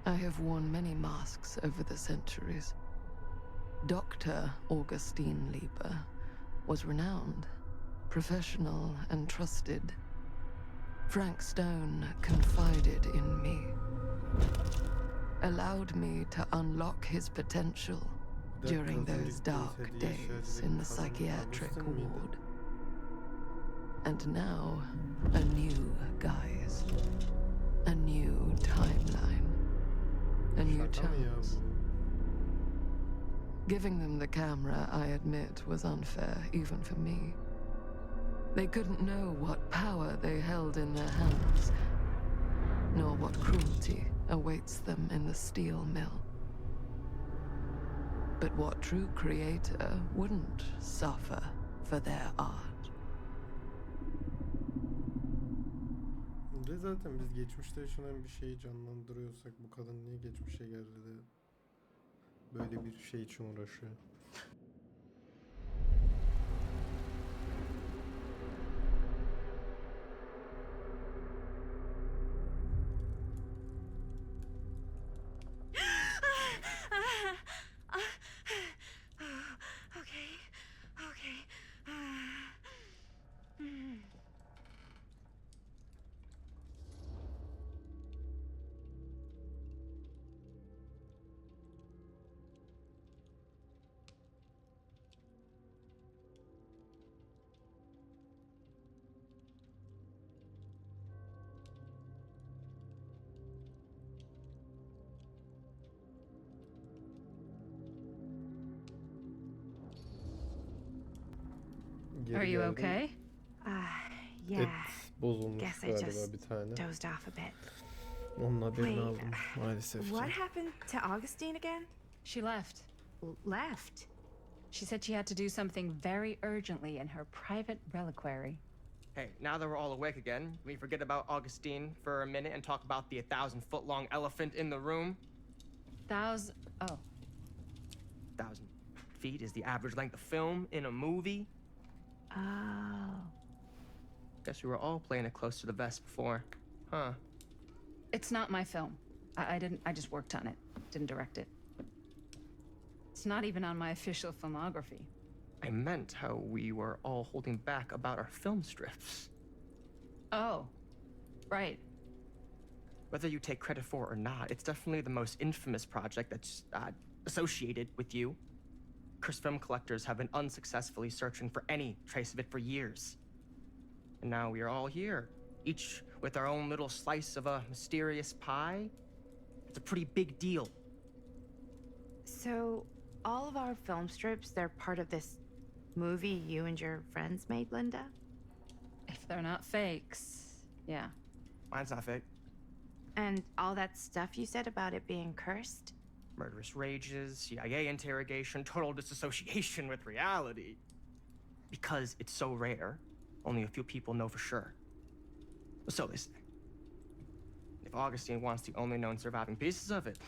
I have worn many masks over the centuries. Dr. Augustine Lieber was renowned, professional, and trusted. Frank Stone confided in me, allowed me to unlock his potential during those dark days in the psychiatric ward. And now, a new guise, a new timeline, a new chance. Giving them the camera, I admit, was unfair, even for me. They couldn't know what power they held in their hands, nor what cruelty awaits them in the steel mill. But what true creator wouldn't suffer for their art? De zaten biz geçmişte yaşanan bir şeyi canlandırıyorsak bu kadın niye geçmişe geldi de böyle bir şey için uğraşıyor? Are you okay? Yeah. Et bozulmuş Guess I galiba just bir tane. dozed off a bit. Onun haberini Wait, aldım maalesef ki. What happened to Augustine again? She left. Left? She said she had to do something very urgently in her private reliquary. Hey, now that we're all awake again, can we forget about Augustine for a minute and talk about the 1,000-foot-long elephant in the room? Oh. 1,000 feet is the average length of film in a movie. Oh. Guess we were all playing it close to the vest before, huh? It's not my film. I just worked on it. Didn't direct it. It's not even on my official filmography. I meant how we were all holding back about our film strips. Oh. Right. Whether you take credit for it or not, it's definitely the most infamous project that's associated with you. Cursed film collectors have been unsuccessfully searching for any trace of it for years. And now we are all here, each with our own little slice of a mysterious pie. It's a pretty big deal. So, all of our film strips, they're part of this movie you and your friends made, Linda? If they're not fakes, yeah. Mine's not fake. And all that stuff you said about it being cursed? Murderous rages, CIA interrogation, total disassociation with reality. Because it's so rare, only a few people know for sure. So they say. If Augustine wants the only known surviving pieces of it,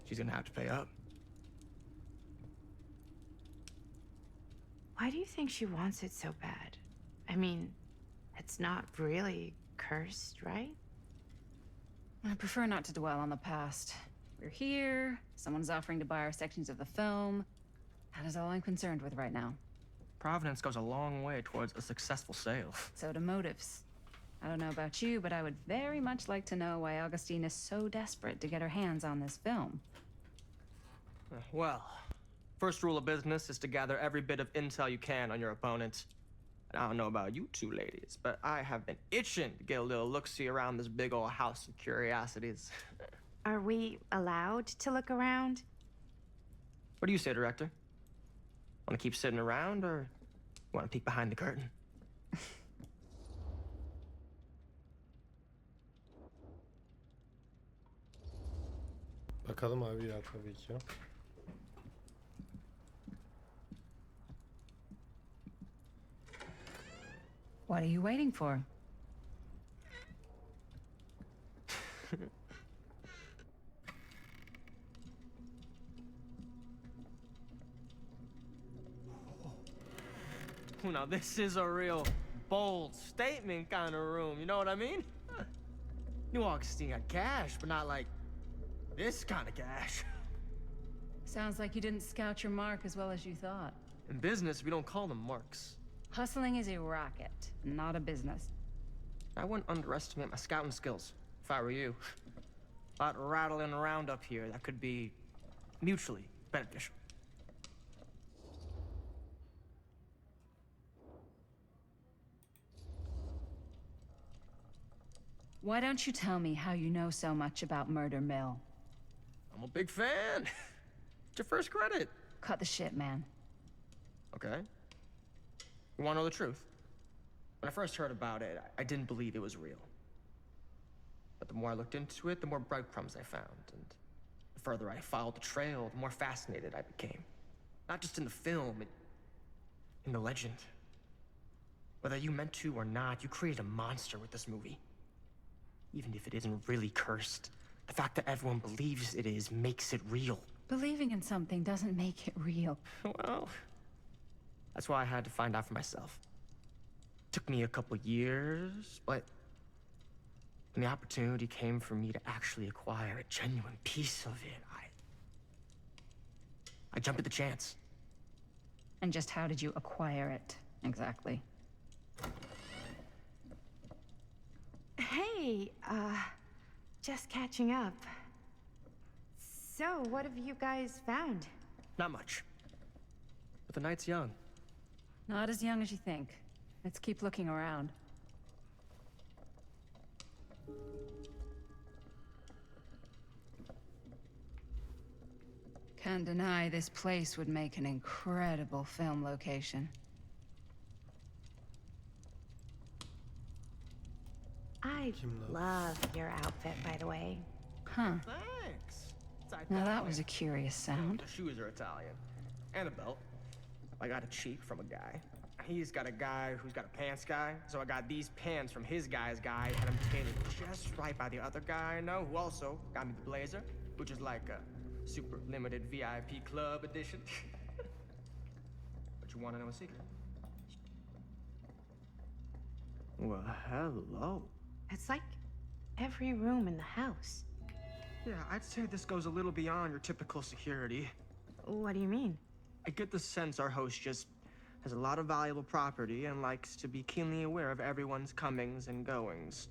she's gonna have to pay up. Why do you think she wants it so bad? I mean, it's not really cursed, right? I prefer not to dwell on the past. We're here, someone's offering to buy our sections of the film. That is all I'm concerned with right now. Providence goes a long way towards a successful sale. So do motives. I don't know about you, but I would very much like to know why Augustine is so desperate to get her hands on this film. Well, first rule of business is to gather every bit of intel you can on your opponent. And I don't know about you two ladies, but I have been itching to get a little look-see around this big old house of curiosities. Are we allowed to look around? What do you say, director? Want to keep sitting around, or want to peek behind the curtain? Bakalım abi ya tabii ki. What are you waiting for? Now this is a real bold statement kind of room, you know what I mean? Knew Augustine got cash, but not like this kind of cash. Sounds like you didn't scout your mark as well as you thought. In business, we don't call them marks. Hustling is a racket, not a business. I wouldn't underestimate my scouting skills, if I were you. A lot rattling around up here that could be mutually beneficial. Why don't you tell me how you know so much about Murder Mill? I'm a big fan. It's your first credit. Cut the shit, man. Okay. You wanna know the truth? When I first heard about it, I didn't believe it was real. But the more I looked into it, the more breadcrumbs I found, and the further I followed the trail, the more fascinated I became. Not just in the film, in the legend. Whether you meant to or not, you created a monster with this movie. Even if it isn't really cursed, the fact that everyone believes it is makes it real. Believing in something doesn't make it real. Well, that's why I had to find out for myself. Took me a couple years, but when the opportunity came for me to actually acquire a genuine piece of it, I jumped at the chance. And just how did you acquire it, exactly? Hey, just catching up. So, what have you guys found? Not much. But the night's young. Not as young as you think. Let's keep looking around. Can't deny this place would make an incredible film location. I love your outfit, by the way. Huh. Thanks. Now that was a curious sound. The shoes are Italian. And a belt. I got a cheek from a guy. He's got a guy who's got a pants guy. So I got these pants from his guy's guy, and I'm tailored just right by the other guy I know, who also got me the blazer, which is like a super limited VIP club edition. But you want to know a secret? Well, hello. It's like every room in the house. Yeah, I'd say this goes a little beyond your typical security. What do you mean? I get the sense our host just has a lot of valuable property and likes to be keenly aware of everyone's comings and goings.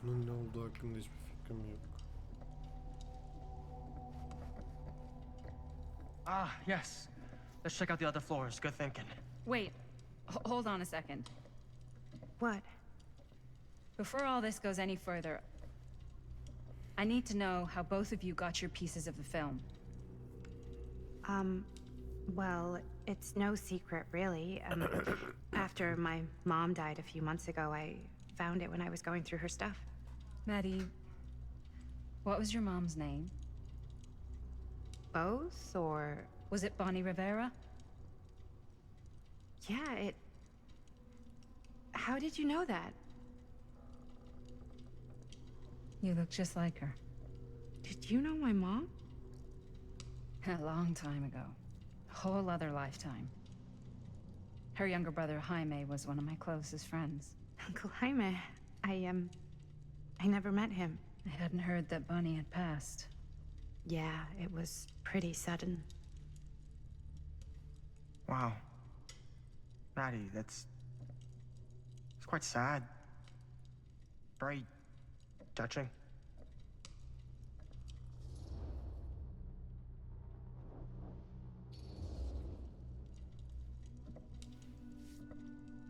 Bunun ne olduğu hakkında hiçbir fikrim yok. Ah, yes. Let's check out the other floors. Good thinking. Wait, hold on a second. What? Before all this goes any further, I need to know how both of you got your pieces of the film. Well, it's no secret, really. After my mom died a few months ago, I found it when I was going through her stuff. Maddie, what was your mom's name? Both, or... Was it Bonnie Rivera? Yeah, it... How did you know that? You look just like her. Did you know my mom? A long time ago. A whole other lifetime. Her younger brother, Jaime, was one of my closest friends. Uncle Jaime, I never met him. I hadn't heard that Bonnie had passed. Yeah, it was pretty sudden. Wow. Maddie, it's quite sad. Very touching.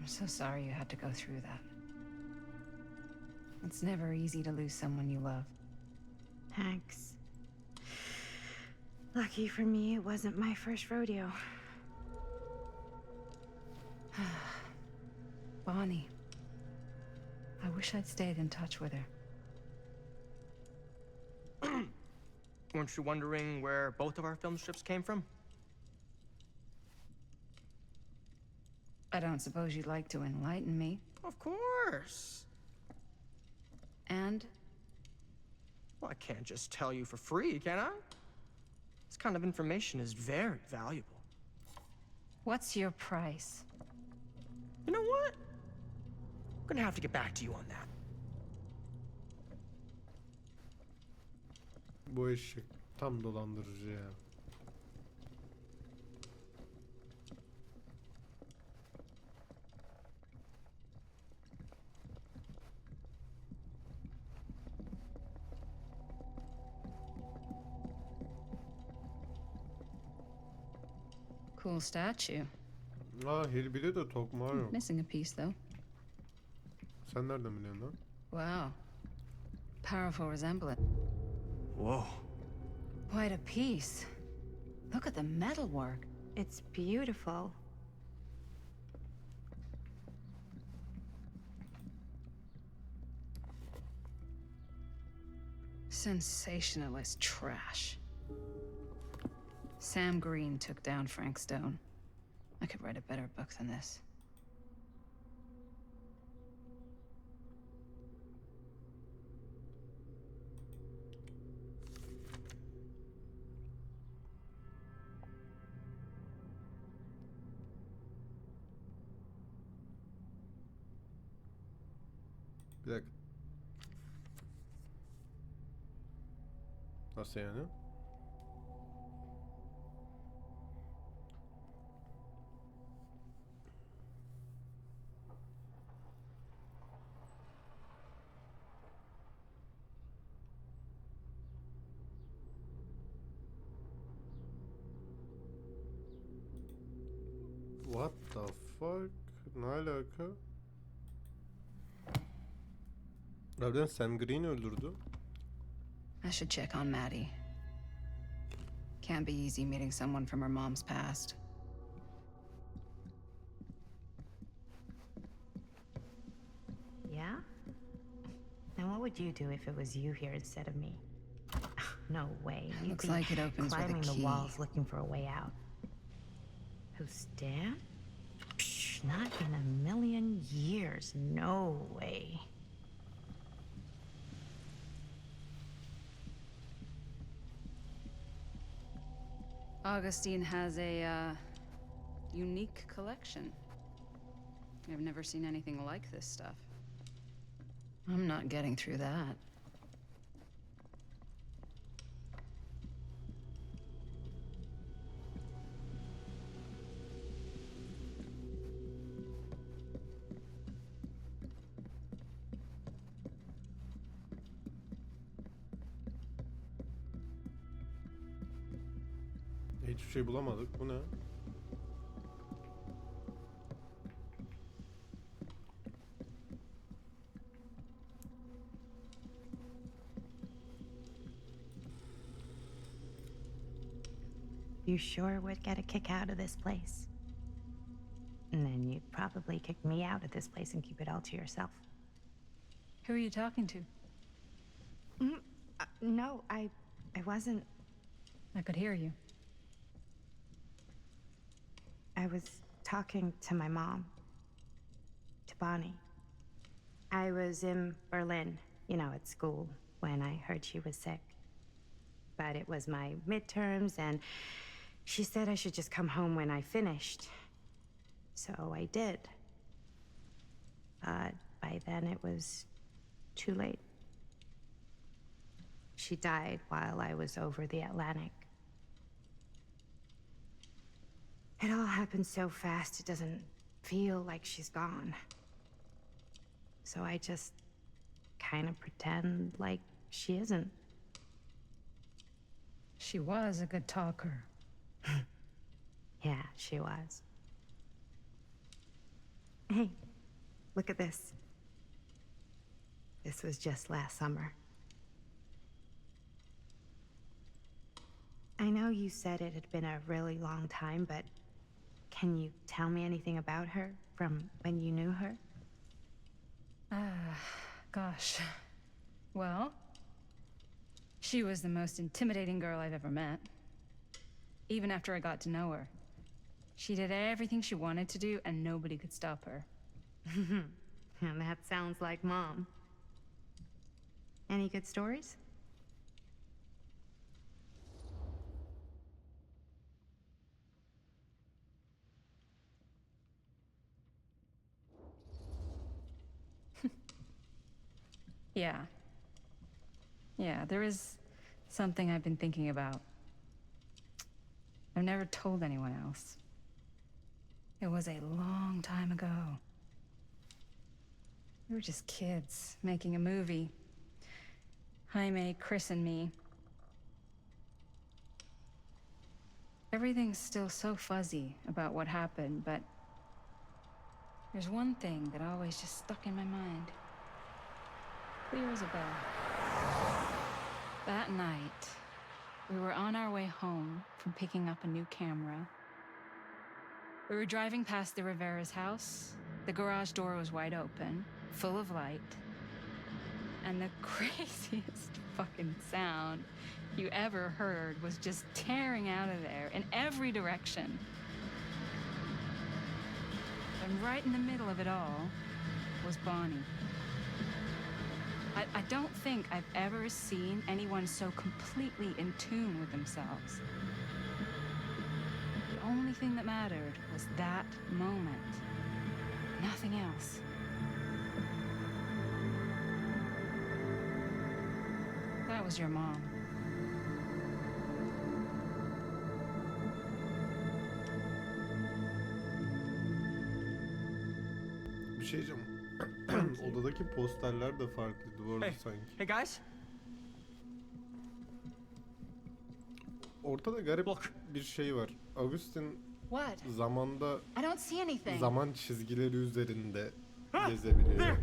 I'm so sorry you had to go through that. It's never easy to lose someone you love. Thanks. Lucky for me, it wasn't my first rodeo. Bonnie. I wish I'd stayed in touch with her. Weren't you wondering where both of our film strips came from? I don't suppose you'd like to enlighten me. Of course. And? Well, I can't just tell you for free, can I? This kind of information is very valuable. What's your price? You know what? I'm gonna have to get back to you on that. Bu eşek tam dolandırıcı ya. Cool statue. Aa Hillbilly de tokmağı yok. Missing a piece, though. Sen nereden biliyorsun lan? Wow. Powerful resemblance. Whoa. Quite a piece. Look at the metalwork. It's beautiful. Sensationalist trash. Sam Green took down Frank Stone. I could write a better book than this. Bir dakika. Nasıl yani? What the fuck? Ne alaka? Nereden Sam Green öldürdü? I should check on Maddie. Can't be easy meeting someone from her mom's past. Yeah? And what would you do if it was you here instead of me? No way. You'd Looks be like it opens with a climbing the key. walls looking for a way out. Who's Dan? Psh, not in a million years. No way. Augustine has a, unique collection. I've never seen anything like this stuff. I'm not getting through that. Hiçbir şey bulamadık. Bu ne? You sure would get a kick out of this place. And then you'd probably kick me out of this place and keep it all to yourself. Who are you talking to? No, I wasn't. I could hear you. I was talking to my mom. To Bonnie. I was in Berlin, at school, when I heard she was sick. But it was my midterms, and she said I should just come home when I finished. So I did. But by then it was too late. She died while I was over the Atlantic. It all happened so fast, it doesn't feel like she's gone. So I just kind of pretend like she isn't. She was a good talker. Yeah, she was. Hey, look at this. This was just last summer. I know you said it had been a really long time, but can you tell me anything about her from when you knew her? Gosh. Well, she was the most intimidating girl I've ever met. Even after I got to know her. She did everything she wanted to do, and nobody could stop her. And that sounds like Mom. Any good stories? Yeah. Yeah, there is something I've been thinking about. I've never told anyone else. It was a long time ago. We were just kids making a movie. Jaime, Chris, and me. Everything's still so fuzzy about what happened, but there's one thing that always just stuck in my mind. Clear as a bell. That night, we were on our way home from picking up a new camera. We were driving past the Rivera's house. The garage door was wide open, full of light. And the craziest fucking sound you ever heard was just tearing out of there in every direction. And right in the middle of it all was Bonnie. I don't think I've ever seen anyone so completely in tune with themselves. The only thing that mattered was that moment. Nothing else. That was your mom. Bir şey diyeceğim. Odadaki posterler de farklıydı bu arada sanki. Hey guys. Ortada garip bir şey var. Augustin What? zamanda I don't see anything. zaman çizgileri üzerinde gezebiliyor. There!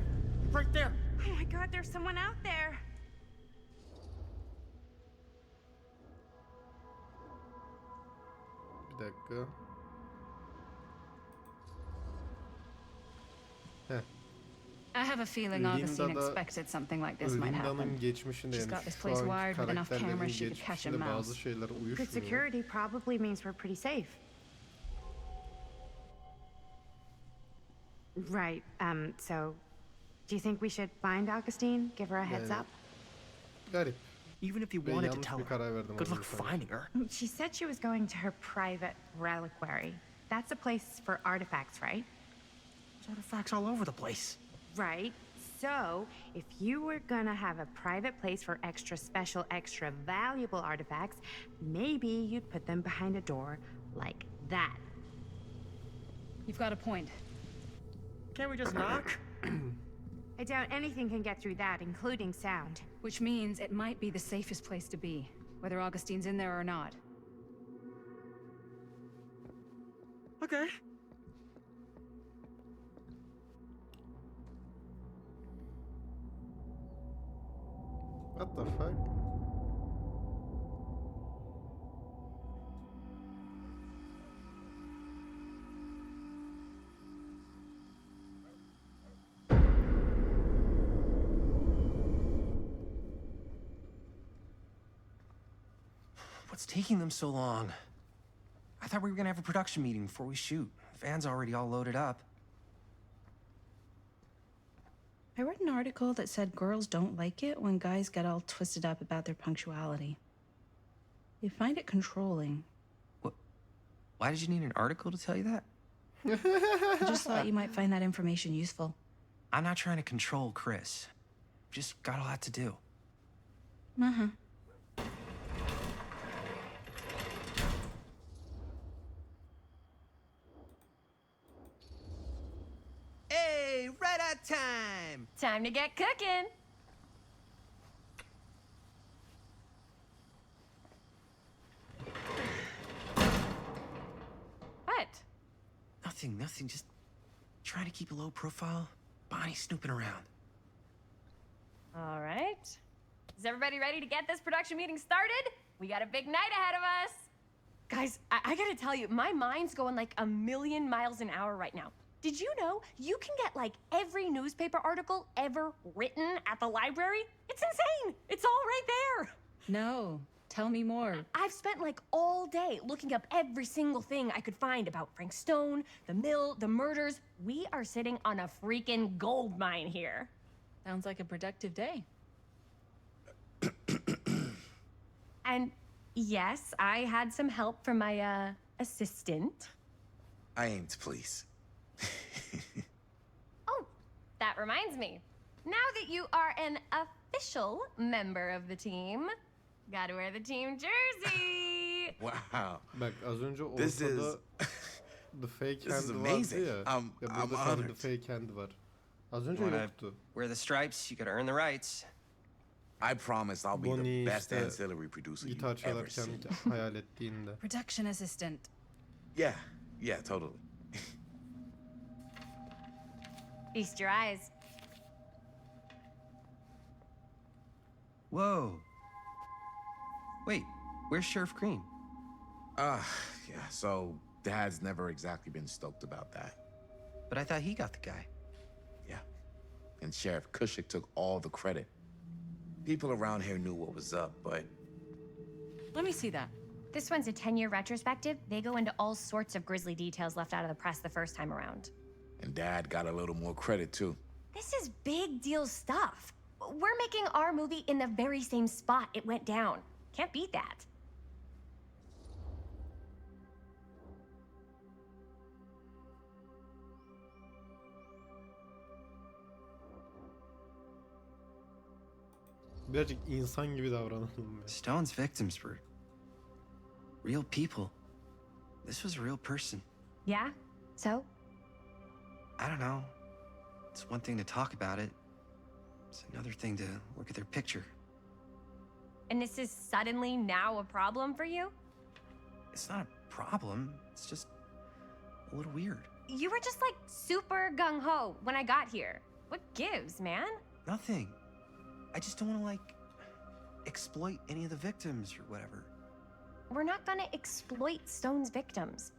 Right there! Oh my god, there's someone out there. Bir dakika. Heh. I have a feeling Augustine Linda'da- expected something like this might happen. Linda'nın geçmişinde She's yani got this şu place anki wired with enough karakterlerin cameras she could catch a geçmişinde bazı mouse. şeyler Good uyuşmuyor. security probably means we're pretty safe. Right, so do you think we should find Augustine? Give her a heads Yani, up? garip. Even if you Ben wanted to yanlış tell bir her, karar verdim. good orada luck sanki. finding her. She said she was going to her private reliquary. That's a place for artifacts, right? There's artifacts all over the place. Right. So, if you were gonna have a private place for extra special, extra valuable artifacts, maybe you'd put them behind a door like that. You've got a point. Can't we just knock? I doubt anything can get through that, including sound. Which means it might be the safest place to be, whether Augustine's in there or not. Okay. What the fuck? What's taking them so long? I thought we were gonna have a production meeting before we shoot. The van's already all loaded up. I read an article that said girls don't like it when guys get all twisted up about their punctuality. They find it controlling. Why did you need an article to tell you that? I just thought you might find that information useful. I'm not trying to control Chris. Just got a lot to do. Uh-huh. Hey, right on time! Time to get cooking. What? Nothing. Just trying to keep a low profile. Bonnie snooping around. All right. Is everybody ready to get this production meeting started? We got a big night ahead of us. Guys, I gotta tell you, my mind's going like a million miles an hour right now. Did you know you can get like every newspaper article ever written at the library? It's insane. It's all right there. No, tell me more. I've spent like all day looking up every single thing I could find about Frank Stone, the mill, the murders. We are sitting on a freaking gold mine here. Sounds like a productive day. And yes, I had some help from my assistant. I aim to please. Oh, that reminds me. now that you are an official member of the team, gotta wear the team jersey. Wow. Bak az önce This ortada is The Fake this is Hand vardı amazing. ya. I'm Burada şu anda honored. The Fake Hand var. Az önce Wanna yoktu. wear the stripes, you gotta earn the rights. I promise I'll be Bonnie the best işte ancillary producer gitar you've ever çalarken seen. hayal ettiğinde. Production assistant. Yeah, totally. Feast your eyes. Whoa. Wait, where's Sheriff Green? Yeah, so Dad's never exactly been stoked about that. But I thought he got the guy. Yeah. And Sheriff Cushik took all the credit. People around here knew what was up, but Let me see that. This one's a 10-year retrospective. They go into all sorts of grisly details left out of the press the first time around. and Dad got a little more credit too. This is big deal stuff. We're making our movie in the very same spot it went down. Can't beat that. Birazcık insan gibi davranalım. Stone's victims were real people. This was a real person. Yeah? So? I don't know. It's one thing to talk about it. It's another thing to look at their picture. And this is suddenly now a problem for you? It's not a problem. It's just a little weird. You were just like super gung-ho when I got here. What gives, man? Nothing. I just don't want to, like, exploit any of the victims or whatever. We're not gonna exploit Stone's victims.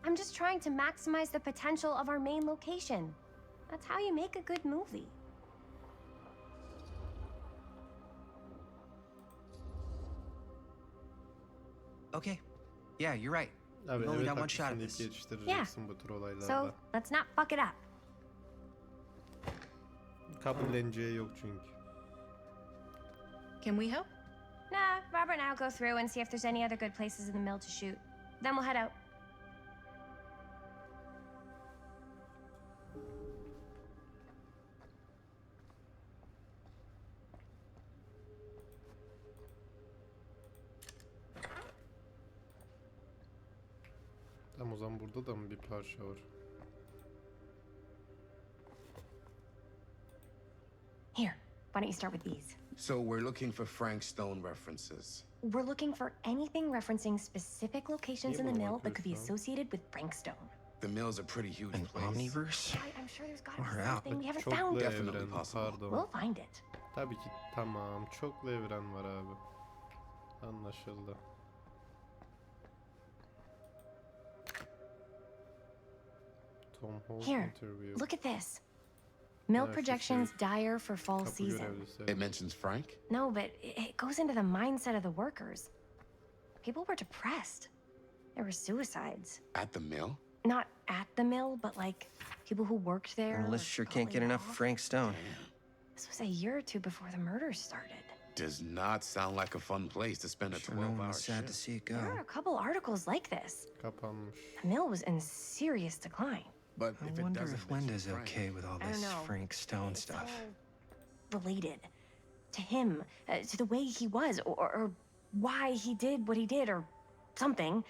I'm just trying to maximize the potential of our main location. That's how you make a good movie. Okay. Yeah, you're right. Abi We've only evet got one shot haklısın at deyip this. yetiştireceksin bu tür olaylarda. So, let's not fuck it up. Kabulleneceği yok çünkü. Can we help? Nah, Robert and I'll go through and see if there's any other good places in the mill to shoot. Then we'll head out. Tamam o zaman burada da mı bir parça var? Here, why don't you start with these? So we're looking for Frank Stone references. We're looking for anything referencing specific locations in the mill that could be bakıyorsun? associated with Frank Stone. The mill's a pretty huge An place. omniverse? I'm sure there's gotta be Far out. something we haven't Çoklu found. Definitely evren, possible. pardon. We'll find it. Tabii ki tamam. Çoklu evren var abi. Anlaşıldı. Tom Holt Here, interview. look at this. Mill Yeah, projections dire for fall Kapı season. görevlisi. It mentions Frank? No, but it goes into the mindset of the workers. People were depressed. There were suicides. At the mill? Not at the mill, but like people who worked there. And the were list sure can't get going enough of off. Frank Stone. This was a year or two before the murders started. Does not sound like a fun place to spend a Sure, no 12-hour one's sad to shift. see it There are go. a couple articles like this. Kapanmış. The mill was in serious decline. But I if it wonder doesn't if mention Linda's Frank, okay with all I don't this know. Frank Stone It's stuff. all related to him, to the way he was, or why he did what he did, or something.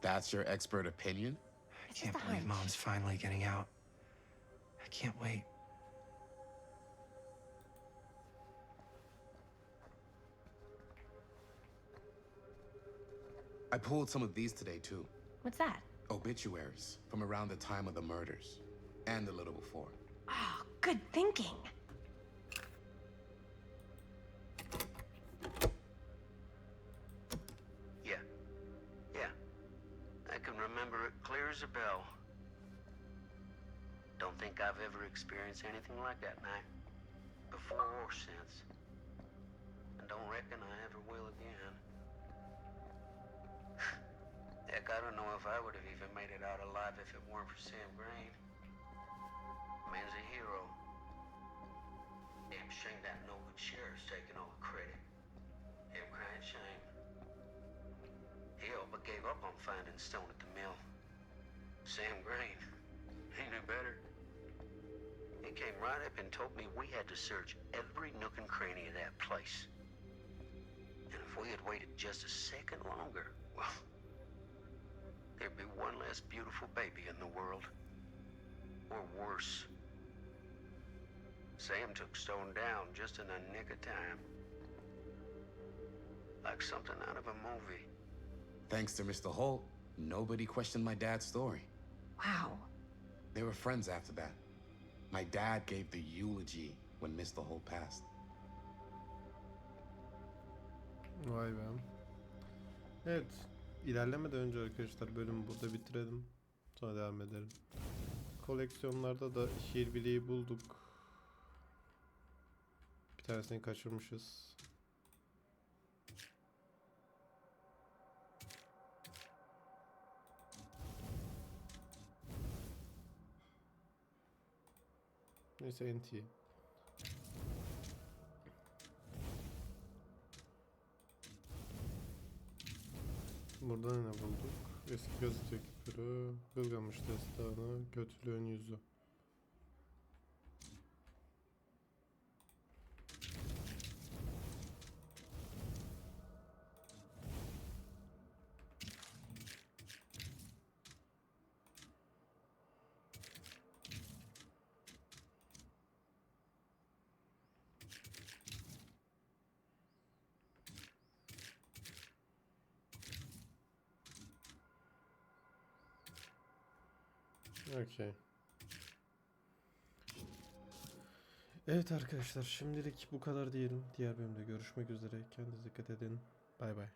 That's your expert opinion? I It's can't just a believe hunch. Mom's finally getting out. I can't wait. I pulled some of these today too. What's that? Obituaries from around the time of the murders and a little before. Oh, good thinking. Yeah. Yeah. I can remember it clear as a bell. Don't think I've ever experienced anything like that night. Before or since. And don't reckon I ever will again. Heck, I don't know if I would have even made it out alive if it weren't for Sam Green. Man's a hero. Damn shame that no good sheriff's taking all the credit. Damn crying shame. Hell, but gave up on finding Stone at the mill. Sam Green. He knew better. He came right up and told me we had to search every nook and cranny of that place. And if we had waited just a second longer, well, there'd be one less beautiful baby in the world. Or worse. Sam took Stone down just in the nick of time. Like something out of a movie. Thanks to Mr. Holt, nobody questioned my dad's story. Wow. They were friends after that. My dad gave the eulogy when Mr. Holt passed. Vay be. Evet. İlerlemeden önce arkadaşlar bölümü burada bitirelim. Sonra devam edelim. Koleksiyonlarda da şiir bileği bulduk. Bir tanesini kaçırmışız. Neyse NT. Burada ne bulduk? Eski gazete küpürü, Gılgamış destanı, kötülüğün yüzü. Okay. Evet arkadaşlar, şimdilik bu kadar diyelim. Diğer bölümde görüşmek üzere. Kendinize dikkat edin. Bay bay.